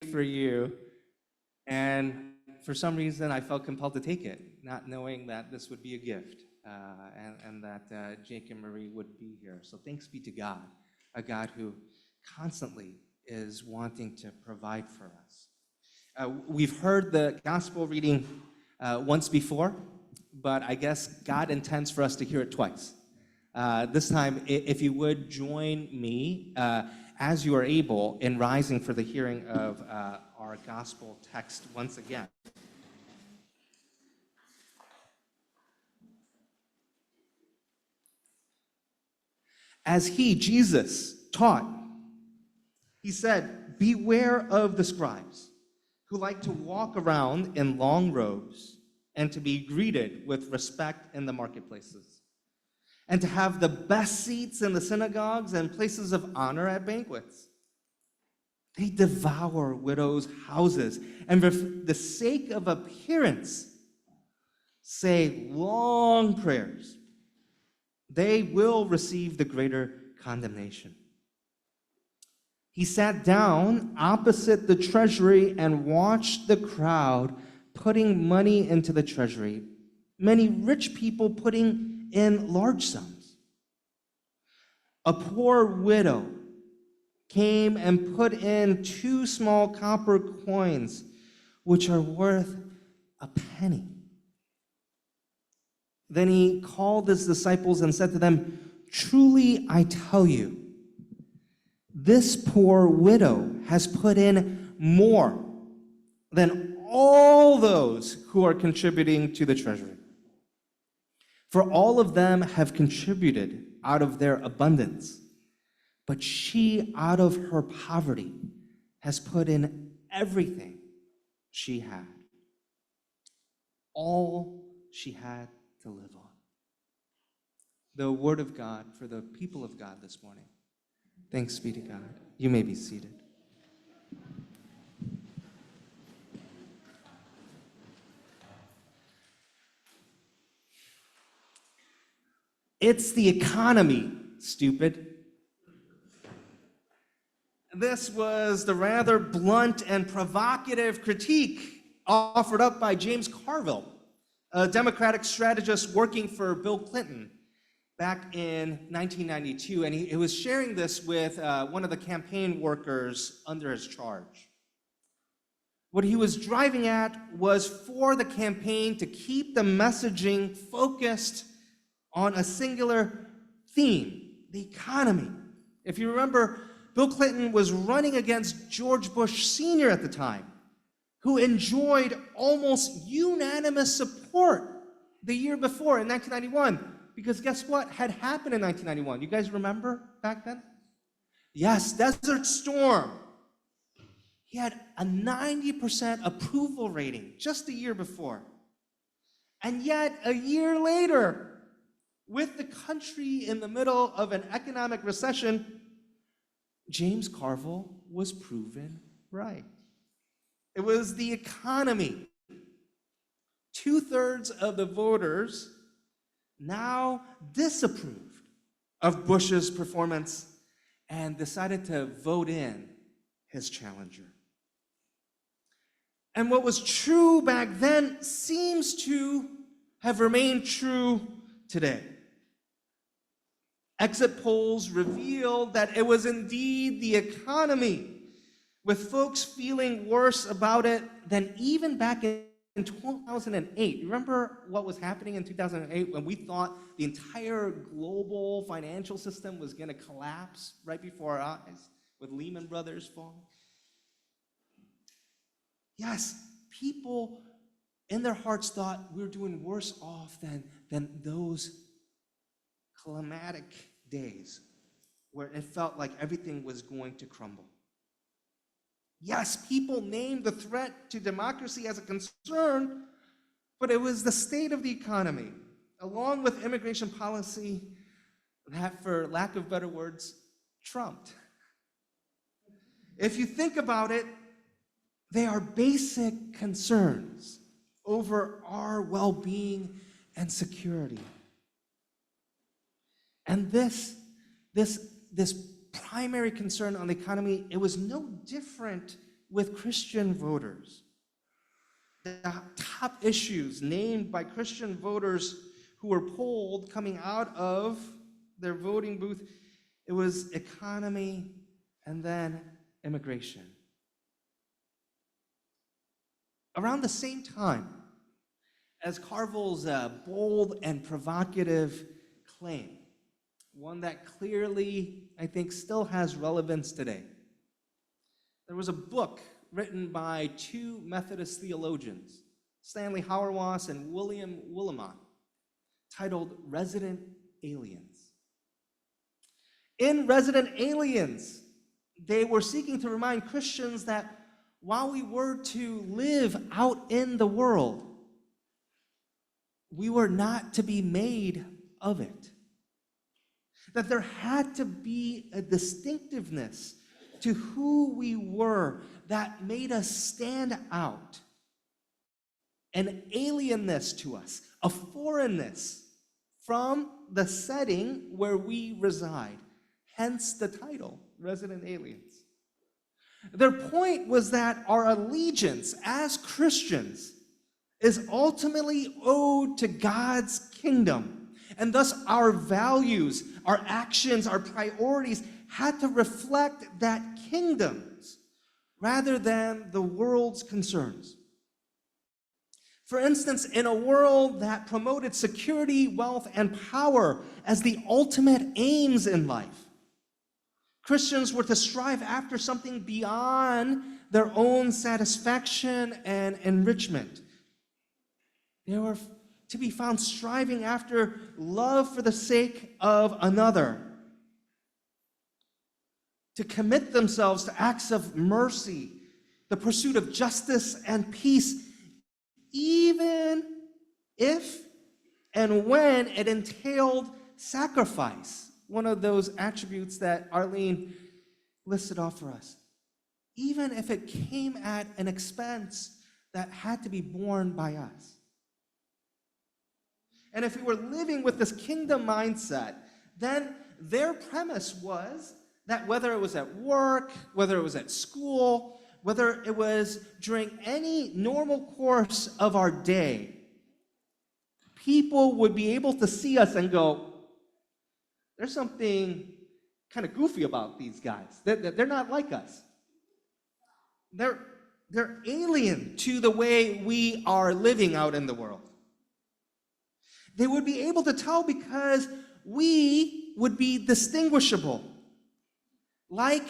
for you. And for some reason, I felt compelled to take it, not knowing that this would be a gift and that Jake and Marie would be here. So thanks be to God, a God who constantly is wanting to provide for us. We've heard the gospel reading once before, but I guess God intends for us to hear it twice. This time, if you would join me as you are able in rising for the hearing of our gospel text once again. As he, Jesus, taught, he said, "Beware of the scribes who like to walk around in long robes and to be greeted with respect in the marketplaces, and to have the best seats in the synagogues and places of honor at banquets. They devour widows' houses, and for the sake of appearance, say long prayers. They will receive the greater condemnation." He sat down opposite the treasury and watched the crowd putting money into the treasury, many rich people putting in large sums. A poor widow came and put in 2 small copper coins, which are worth a penny. Then he called his disciples and said to them, "Truly I tell you, this poor widow has put in more than all those who are contributing to the treasury. For all of them have contributed out of their abundance, but she, out of her poverty, has put in everything she had, all she had to live on." The word of God for the people of God this morning. Thanks be to God. You may be seated. It's the economy, stupid. This was the rather blunt and provocative critique offered up by James Carville, a Democratic strategist working for Bill Clinton back in 1992, and he was sharing this with one of the campaign workers under his charge. What he was driving at was for the campaign to keep the messaging focused on a singular theme, the economy. If you remember, Bill Clinton was running against George Bush Sr. at the time, who enjoyed almost unanimous support the year before in 1991. Because guess what had happened in 1991? You guys remember back then? Yes, Desert Storm. He had a 90% approval rating just a year before. And yet, a year later, with the country in the middle of an economic recession, James Carville was proven right. It was the economy. 2/3 of the voters now disapproved of Bush's performance and decided to vote in his challenger. And what was true back then seems to have remained true today. Exit polls revealed that it was indeed the economy, with folks feeling worse about it than even back in 2008. Remember what was happening in 2008 when we thought the entire global financial system was going to collapse right before our eyes with Lehman Brothers falling? Yes, people in their hearts thought we were doing worse off than those climatic days where it felt like everything was going to crumble. Yes, people named the threat to democracy as a concern, but it was the state of the economy, along with immigration policy, that, for lack of better words, trumped. If you think about it, they are basic concerns over our well-being and security. And this primary concern on the economy, it was no different with Christian voters. The top issues named by Christian voters who were polled coming out of their voting booth, it was economy and then immigration. Around the same time as Carville's bold and provocative claim, one that clearly, I think, still has relevance today, there was a book written by two Methodist theologians, Stanley Hauerwas and William Willimon, titled Resident Aliens. In Resident Aliens, they were seeking to remind Christians that while we were to live out in the world, we were not to be made of it. That there had to be a distinctiveness to who we were that made us stand out, an alienness to us, a foreignness from the setting where we reside, hence the title, Resident Aliens. Their point was that our allegiance as Christians is ultimately owed to God's kingdom, and thus our values, our actions, our priorities had to reflect that kingdom's rather than the world's concerns. For instance, in a world that promoted security, wealth, and power as the ultimate aims in life, Christians were to strive after something beyond their own satisfaction and enrichment. They were to be found striving after love for the sake of another, to commit themselves to acts of mercy, the pursuit of justice and peace, even if and when it entailed sacrifice, one of those attributes that Arlene listed off for us, even if it came at an expense that had to be borne by us. And if we were living with this kingdom mindset, then their premise was that whether it was at work, whether it was at school, whether it was during any normal course of our day, people would be able to see us and go, there's something kind of goofy about these guys. They're not like us. They're alien to the way we are living out in the world. They would be able to tell because we would be distinguishable, like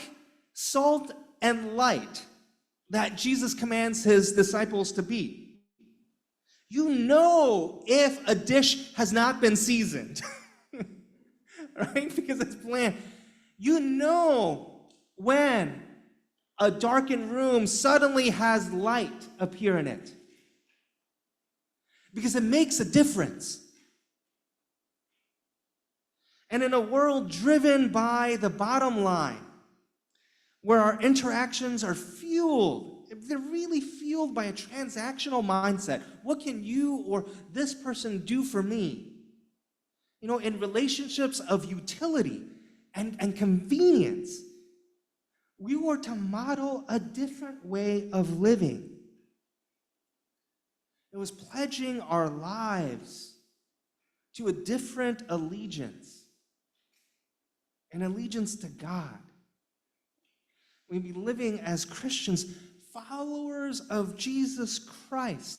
salt and light that Jesus commands his disciples to be. You know if a dish has not been seasoned, right? Because it's bland. You know when a darkened room suddenly has light appear in it, because it makes a difference. And in a world driven by the bottom line, where our interactions are fueled, they're really fueled by a transactional mindset. What can you or this person do for me? You know, in relationships of utility and convenience, we were to model a different way of living. It was pledging our lives to a different allegiance, an allegiance to God. We'd be living as Christians, followers of Jesus Christ,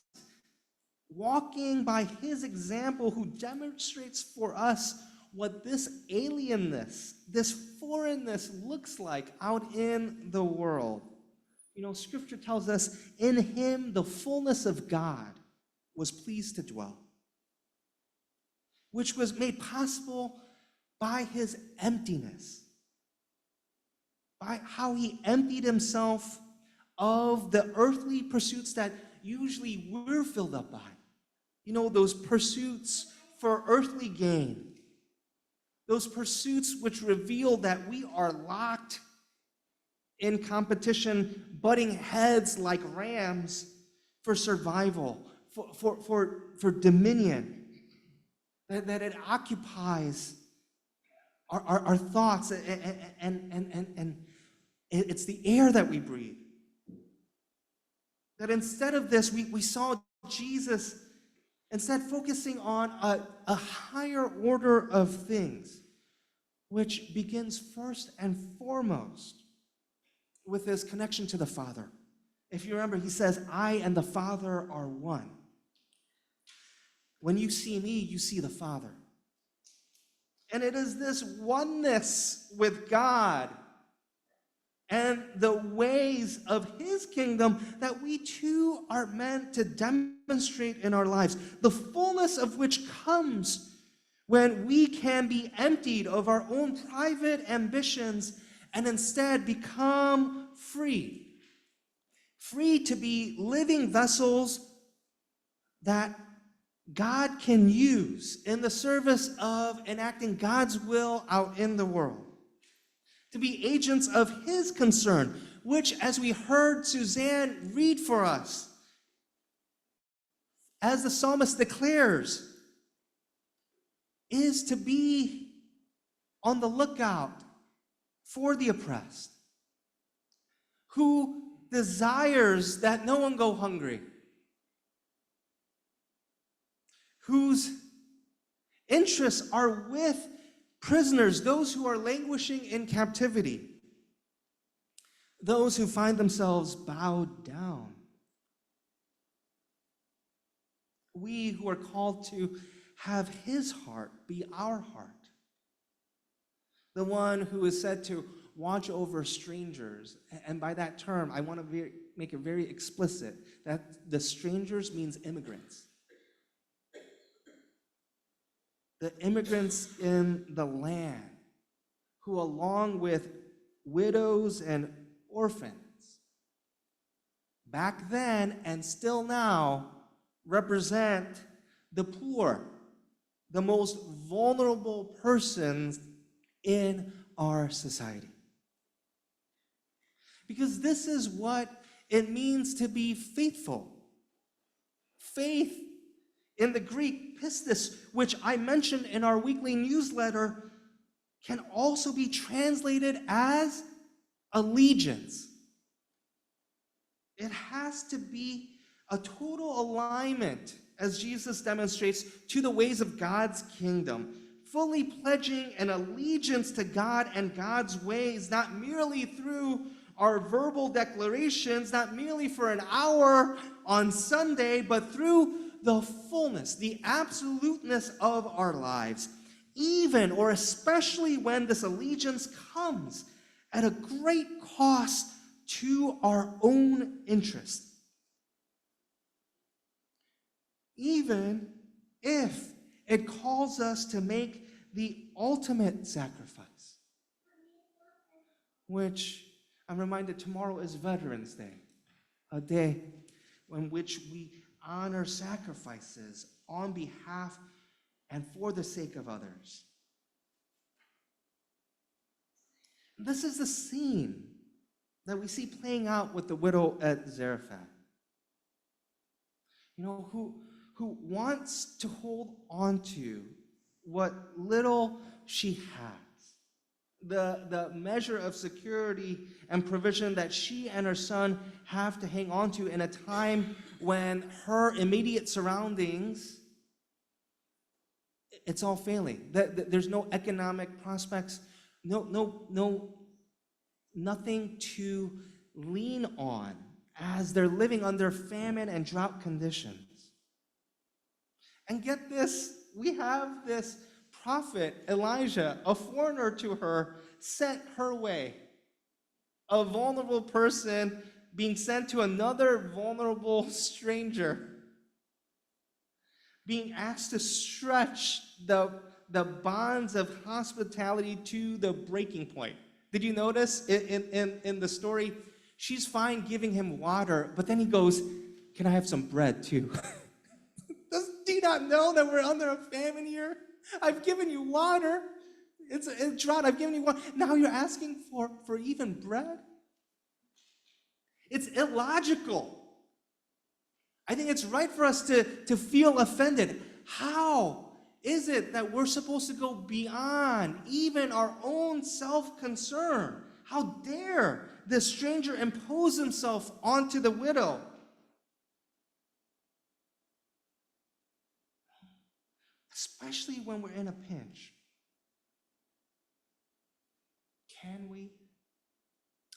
walking by his example, who demonstrates for us what this alienness, this foreignness looks like out in the world. You know, Scripture tells us, in him the fullness of God was pleased to dwell, which was made possible by his emptiness, by how he emptied himself of the earthly pursuits that usually we're filled up by. You know, those pursuits for earthly gain, those pursuits which reveal that we are locked in competition, butting heads like rams for survival, for dominion, that it occupies our thoughts, and it's the air that we breathe. That instead of this, we saw Jesus instead focusing on a higher order of things, which begins first and foremost with his connection to the Father. If you remember, he says, I and the Father are one. When you see me, you see the Father. And it is this oneness with God and the ways of his kingdom that we too are meant to demonstrate in our lives, the fullness of which comes when we can be emptied of our own private ambitions and instead become free. Free to be living vessels that God can use in the service of enacting God's will out in the world. To be agents of his concern, which, as we heard Suzanne read for us, as the psalmist declares, is to be on the lookout for the oppressed, who desires that no one go hungry, whose interests are with prisoners, those who are languishing in captivity, those who find themselves bowed down. We who are called to have his heart be our heart. The one who is said to watch over strangers. And by that term, I want to make it very explicit that the strangers means immigrants. The immigrants in the land, who along with widows and orphans, back then and still now, represent the poor, the most vulnerable persons in our society. Because this is what it means to be faithful. Faith in the Greek, pistis, which I mentioned in our weekly newsletter, can also be translated as allegiance. It has to be a total alignment, as Jesus demonstrates, to the ways of God's kingdom, fully pledging an allegiance to God and God's ways, not merely through our verbal declarations, not merely for an hour on Sunday, but through the fullness, the absoluteness of our lives, even or especially when this allegiance comes at a great cost to our own interest. Even if it calls us to make the ultimate sacrifice, which I'm reminded tomorrow is Veterans Day, a day in which we honor sacrifices on behalf and for the sake of others. This is the scene that we see playing out with the widow at Zarephath. You know, who wants to hold on to what little she has, the measure of security and provision that she and her son have to hang on to in a time when her immediate surroundings, it's all failing. There's no economic prospects, nothing to lean on as they're living under famine and drought conditions. And get this, we have this prophet, Elijah, a foreigner to her, sent her way. A vulnerable person being sent to another vulnerable stranger, being asked to stretch the bonds of hospitality to the breaking point. Did you notice in the story, she's fine giving him water, but then he goes, can I have some bread too? Do you not know that we're under a famine here? I've given you water. It's a drought. I've given you water. Now you're asking for even bread? It's illogical. I think it's right for us to feel offended. How is it that we're supposed to go beyond even our own self-concern? How dare this stranger impose himself onto the widow? especially when we're in a pinch. Can we?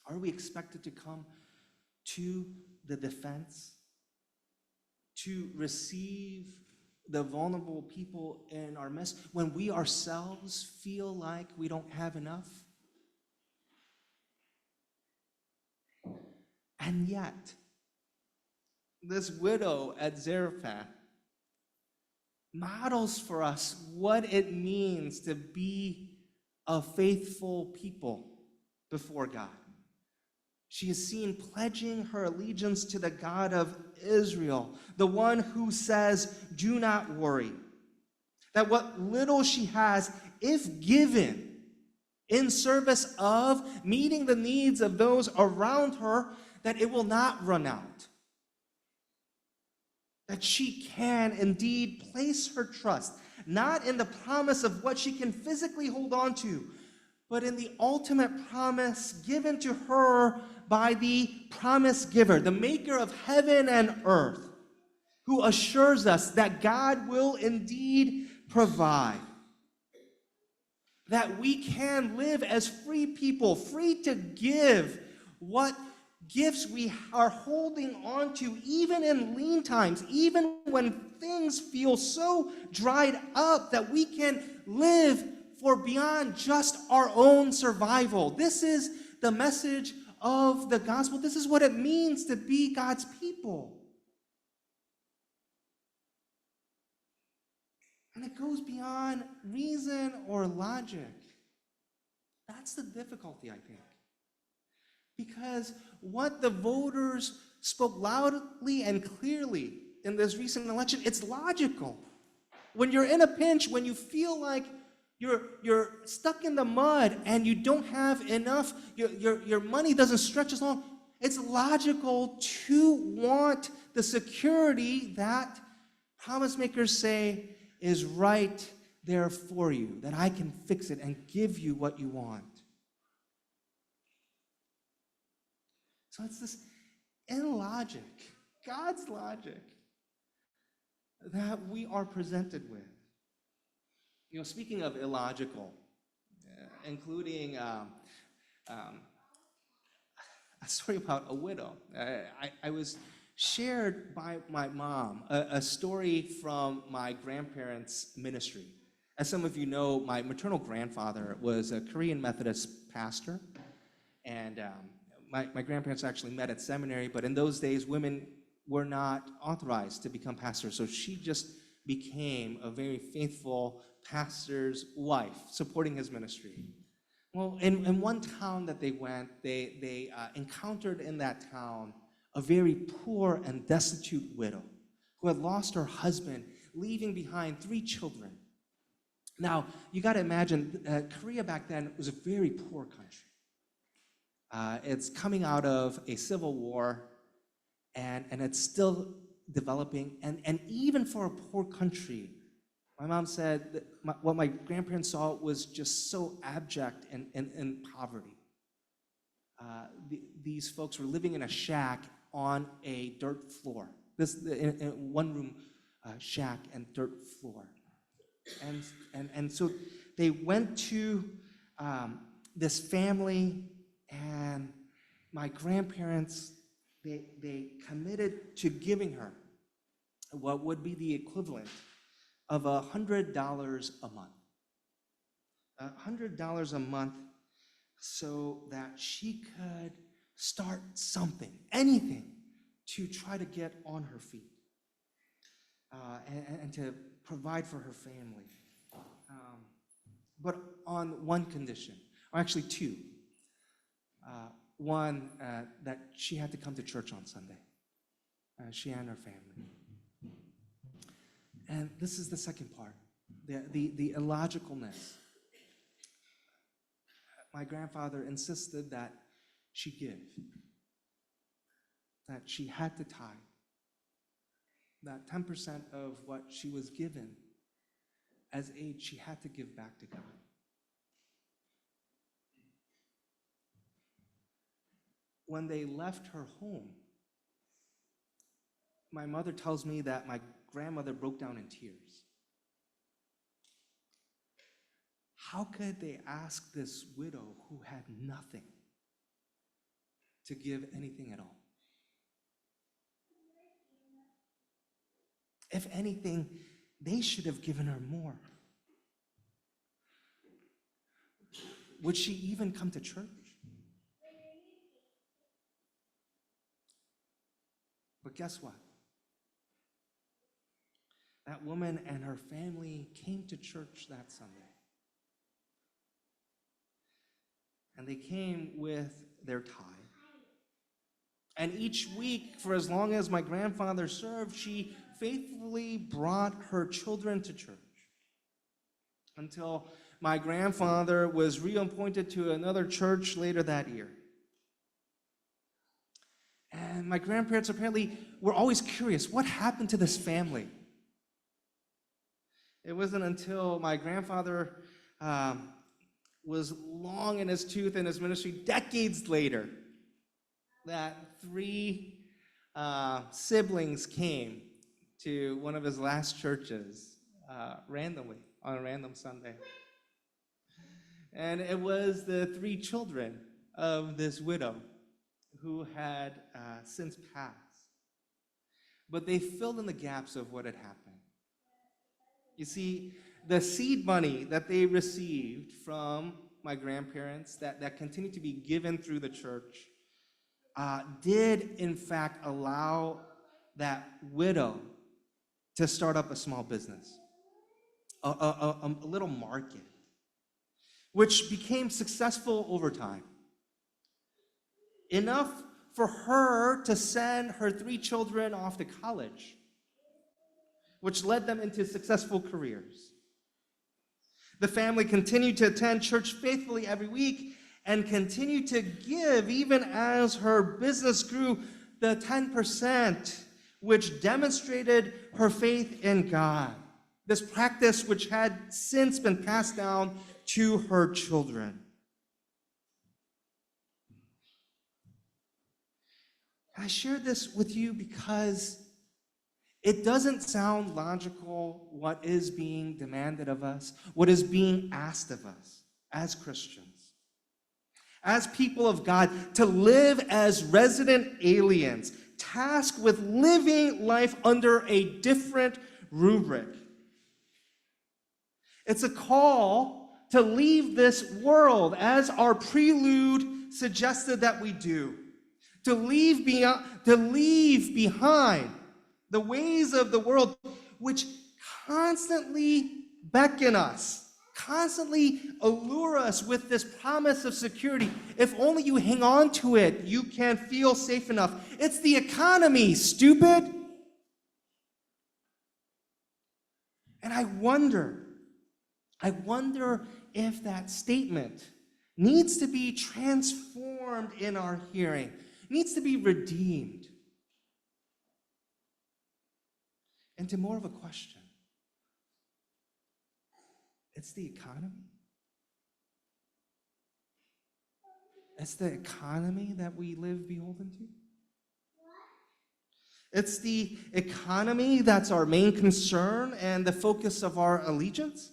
Are we expected to come to the defense, to receive the vulnerable people in our midst when we ourselves feel like we don't have enough? And yet, this widow at Zarephath models for us what it means to be a faithful people before God. She is seen pledging her allegiance to the God of Israel, the one who says, "Do not worry," that what little she has, if given in service of meeting the needs of those around her, that it will not run out. That she can indeed place her trust, not in the promise of what she can physically hold on to, but in the ultimate promise given to her by the promise giver, the maker of heaven and earth, who assures us that God will indeed provide. That we can live as free people, free to give what gifts we are holding on to, even in lean times, even when things feel so dried up, that we can live for beyond just our own survival. This is the message of the gospel. This is what it means to be God's people. And it goes beyond reason or logic. That's the difficulty, I think. Because what the voters spoke loudly and clearly in this recent election, it's logical. When you're in a pinch, when you feel like you're stuck in the mud and you don't have enough, your money doesn't stretch as long, it's logical to want the security that promise makers say is right there for you, that I can fix it and give you what you want. So it's this illogic, God's logic, that we are presented with. You know, speaking of illogical, including a story about a widow. I was shared by my mom a story from my grandparents' ministry. As some of you know, my maternal grandfather was a Korean Methodist pastor, and my grandparents actually met at seminary, but in those days, women were not authorized to become pastors, so she just became a very faithful pastor's wife, supporting his ministry. Well, in one town that they went, they encountered in that town a very poor and destitute widow who had lost her husband, leaving behind 3 children. Now, you got to imagine, Korea back then was a very poor country. It's coming out of a civil war, and it's still developing. And even for a poor country, my mom said that what my grandparents saw was just so abject and poverty. These folks were living in a shack on a dirt floor. In a one-room shack and dirt floor. And so they went to this family, and my grandparents, they committed to giving her what would be the equivalent of $100 a month. $100 a month so that she could start something, anything, to try to get on her feet and to provide for her family. But on one condition, or actually 2. One, that she had to come to church on Sunday, she and her family. And this is the second part, the illogicalness. My grandfather insisted that she give, that she had to tithe, that 10% of what she was given as aid, she had to give back to God. When they left her home, my mother tells me that my grandmother broke down in tears. how could they ask this widow who had nothing to give anything at all? If anything, they should have given her more. Would she even come to church? But guess what? That woman and her family came to church that Sunday. And they came with their tithe. And each week, for as long as my grandfather served, she faithfully brought her children to church until my grandfather was reappointed to another church later that year. And my grandparents apparently were always curious, what happened to this family? It wasn't until my grandfather was long in his tooth in his ministry, decades later, that three siblings came to one of his last churches randomly on a random Sunday. And it was the three children of this widow who had since passed. But they filled in the gaps of what had happened. You see, the seed money that they received from my grandparents that continued to be given through the church did, in fact, allow that widow to start up a small business, a little market, which became successful over time. Enough for her to send her three children off to college, which led them into successful careers. The family continued to attend church faithfully every week and continued to give even as her business grew, the 10%, which demonstrated her faith in God. This practice which had since been passed down to her children. I share this with you because it doesn't sound logical what is being demanded of us, what is being asked of us as Christians, as people of God, to live as resident aliens, tasked with living life under a different rubric. It's a call to leave this world, as our prelude suggested that we do, to leave behind the ways of the world which constantly beckon us, constantly allure us with this promise of security. If only you hang on to it, you can feel safe enough. It's the economy, stupid. And I wonder if that statement needs to be transformed in our hearing, needs to be redeemed into more of a question. It's the economy. It's the economy that we live beholden to. It's the economy that's our main concern and the focus of our allegiance.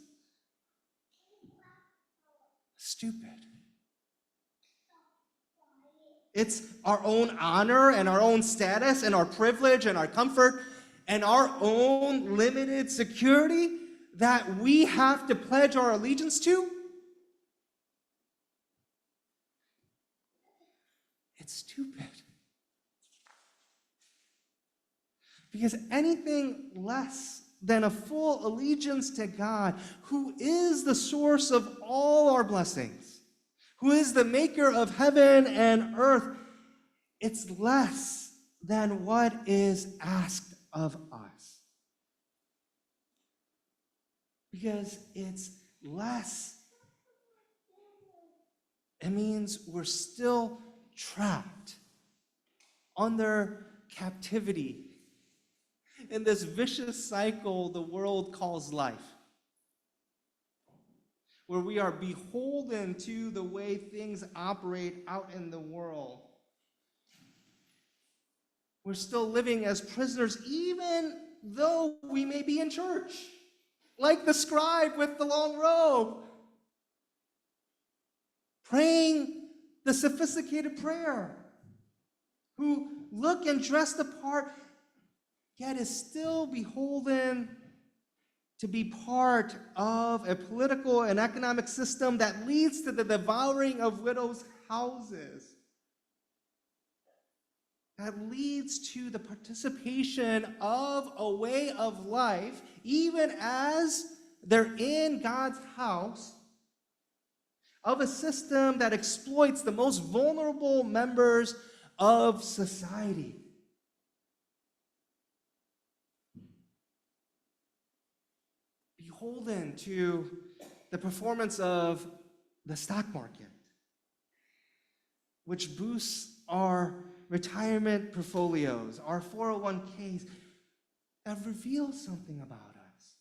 Stupid. It's our own honor and our own status and our privilege and our comfort and our own limited security that we have to pledge our allegiance to. It's stupid. Because anything less than a full allegiance to God, who is the source of all our blessings, who is the maker of heaven and earth, it's less than what is asked of us. Because it's less, it means we're still trapped under captivity in this vicious cycle the world calls life, where we are beholden to the way things operate out in the world. We're still living as prisoners, even though we may be in church, like the scribe with the long robe. praying the sophisticated prayer, who look and dress the part, yet is still beholden to be part of a political and economic system that leads to the devouring of widows' houses, that leads to the participation of a way of life, even as they're in God's house, of a system that exploits the most vulnerable members of society. Beholden to the performance of the stock market, which boosts our retirement portfolios, our 401ks, that reveal something about us.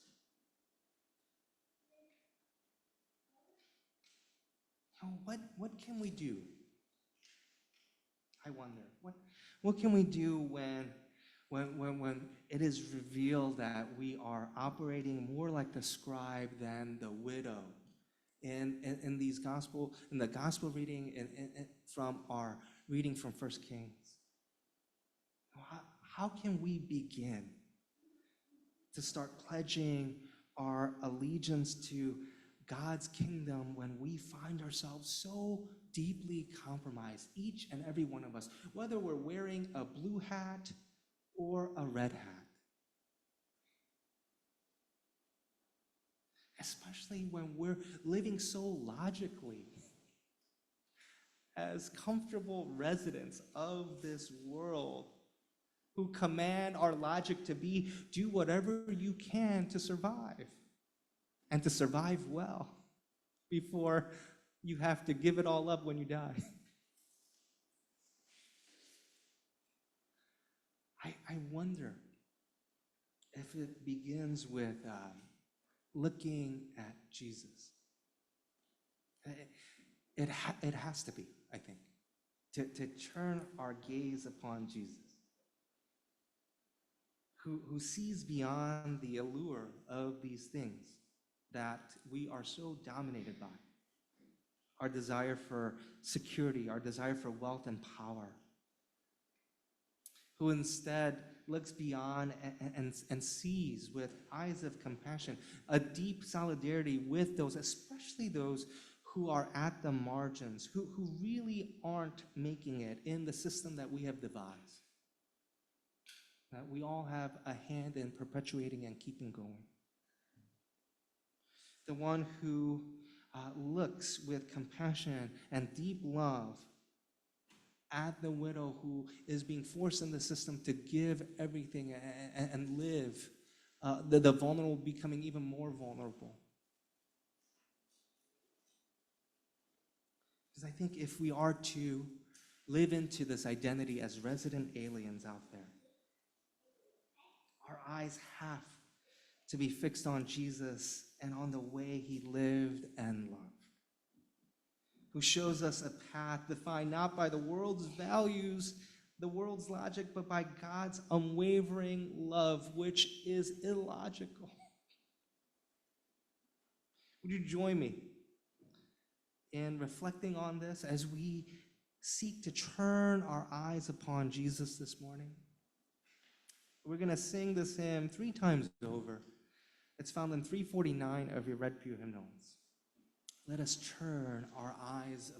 What can we do? I wonder, what can we do when it is revealed that we are operating more like the scribe than the widow in the gospel reading from our reading from 1 Kings? How can we begin to start pledging our allegiance to God's kingdom when we find ourselves so deeply compromised, each and every one of us, whether we're wearing a blue hat or a red hat? Especially when we're living so logically as comfortable residents of this world who command our logic to be, do whatever you can to survive, and to survive well before you have to give it all up when you die. I wonder if it begins with looking at Jesus. It has to be, I think, to turn our gaze upon Jesus, who sees beyond the allure of these things that we are so dominated by. Our desire for security, our desire for wealth and power. Who instead looks beyond and sees with eyes of compassion a deep solidarity with those, especially those who are at the margins, who really aren't making it in the system that we have devised. That we all have a hand in perpetuating and keeping going. The one who looks with compassion and deep love at the widow who is being forced in the system to give everything and live, the vulnerable becoming even more vulnerable. Because I think if we are to live into this identity as resident aliens out there, our eyes have to be fixed on Jesus and on the way he lived and loved, who shows us a path defined not by the world's values, the world's logic, but by God's unwavering love, which is illogical. Would you join me in reflecting on this as we seek to turn our eyes upon Jesus this morning? We're going to sing this hymn 3 times over. It's found in 349 of your Red Pew hymnals. Let us turn our eyes